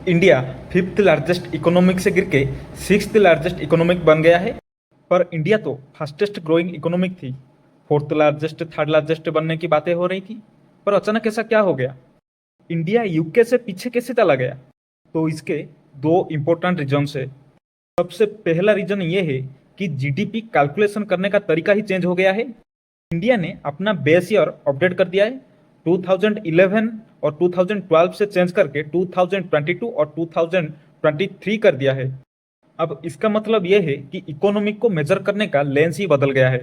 India fifth largest economic से गिर के सिक्स्थ लार्जेस्ट इकोनॉमिक बन गया है। पर इंडिया तो फास्टेस्ट ग्रोइंग इकोनॉमिक थी। फोर्थ लार्जेस्ट थर्ड लार्जेस्ट बनने की बातें हो रही थी। पर अचानक ऐसा क्या हो गया? इंडिया यूके से पीछे कैसे चला गया? तो इसके दो इम्पोर्टेंट रीजन्स है। सबसे पहला रीजन ये है कि जीडीपी कैलकुलेशन करने का तरीका ही चेंज हो गया है। इंडिया ने अपना बेस ईयर अपडेट कर दिया है। 2011 और 2012 से चेंज करके 2022 और 2023 कर दिया है। अब इसका मतलब यह है कि इकोनॉमिक को मेजर करने का लेंस ही बदल गया है।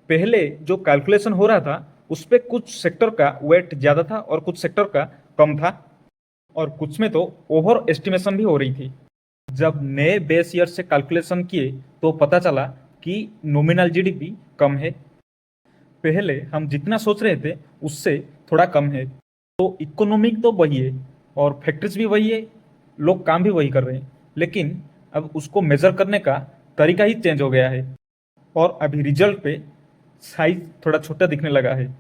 पहले जो कैलकुलेशन हो रहा था उस पे कुछ सेक्टर का वेट ज्यादा था और कुछ सेक्टर का कम था, और कुछ में तो ओवर एस्टिमेशन भी हो रही थी। जब नए बेस ईयर से कैलकुलेशन किए तो पता चला कि नॉमिनल जीडीपी कम है। पहले हम जितना सोच रहे थे उससे थोड़ा कम है। तो इकोनॉमिक तो वही है और फैक्टर्स भी वही है, लोग काम भी वही कर रहे हैं, लेकिन अब उसको मेजर करने का तरीका ही चेंज हो गया है। और अभी रिजल्ट पे साइज थोड़ा छोटा दिखने लगा है।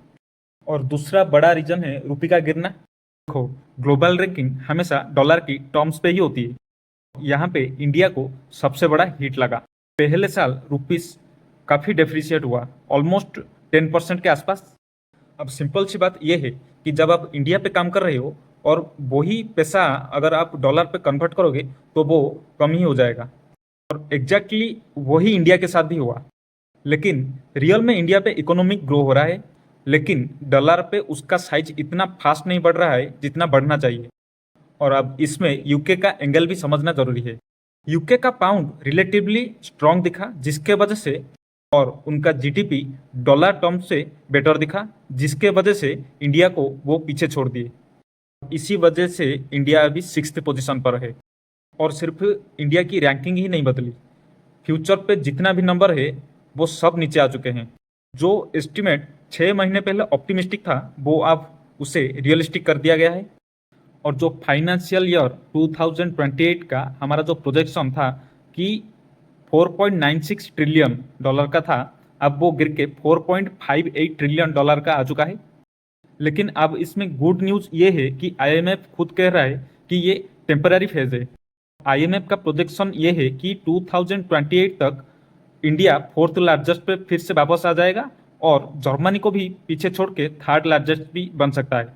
और दूसरा बड़ा रीजन है रुपये का गिरना। देखो, ग्लोबल रैंकिंग हमेशा डॉलर की टर्म्स पे ही होती है। यहाँ पे इंडिया को सबसे बड़ा हिट लगा। पहले साल रुपीस काफ़ी डेप्रिशिएट हुआ, ऑलमोस्ट 10% के आसपास। अब सिंपल सी बात यह है कि जब आप इंडिया पे काम कर रहे हो और वही पैसा अगर आप डॉलर पे कन्वर्ट करोगे तो वो कम ही हो जाएगा। और एग्जैक्टली वही इंडिया के साथ भी हुआ। लेकिन रियल में इंडिया पे इकोनॉमिक ग्रो हो रहा है, लेकिन डॉलर पे उसका साइज इतना फास्ट नहीं बढ़ रहा है जितना बढ़ना चाहिए। और अब इसमें यूके का एंगल भी समझना जरूरी है। यूके का पाउंड रिलेटिवली स्ट्रांग दिखा जिसके वजह से, और उनका जीडीपी डॉलर टर्म से बेटर दिखा जिसके वजह से इंडिया को वो पीछे छोड़ दिए। इसी वजह से इंडिया अभी सिक्स्थ पोजीशन पर है। और सिर्फ इंडिया की रैंकिंग ही नहीं बदली, फ्यूचर पे जितना भी नंबर है वो सब नीचे आ चुके हैं। जो एस्टिमेट 6 महीने पहले ऑप्टिमिस्टिक था वो अब उसे रियलिस्टिक कर दिया गया है। और जो फाइनेंशियल ईयर 2028 का हमारा जो प्रोजेक्शन था कि 4.96 ट्रिलियन डॉलर का था, अब वो गिर के 4.58 ट्रिलियन डॉलर का आ चुका है। लेकिन अब इसमें गुड न्यूज़ ये है कि आईएमएफ खुद कह रहा है कि ये टेम्पररी फेज है। आईएमएफ का प्रोजेक्शन ये है कि 2028 तक इंडिया फोर्थ लार्जेस्ट पे फिर से वापस आ जाएगा और जर्मनी को भी पीछे छोड़ के थर्ड लार्जेस्ट भी बन सकता है।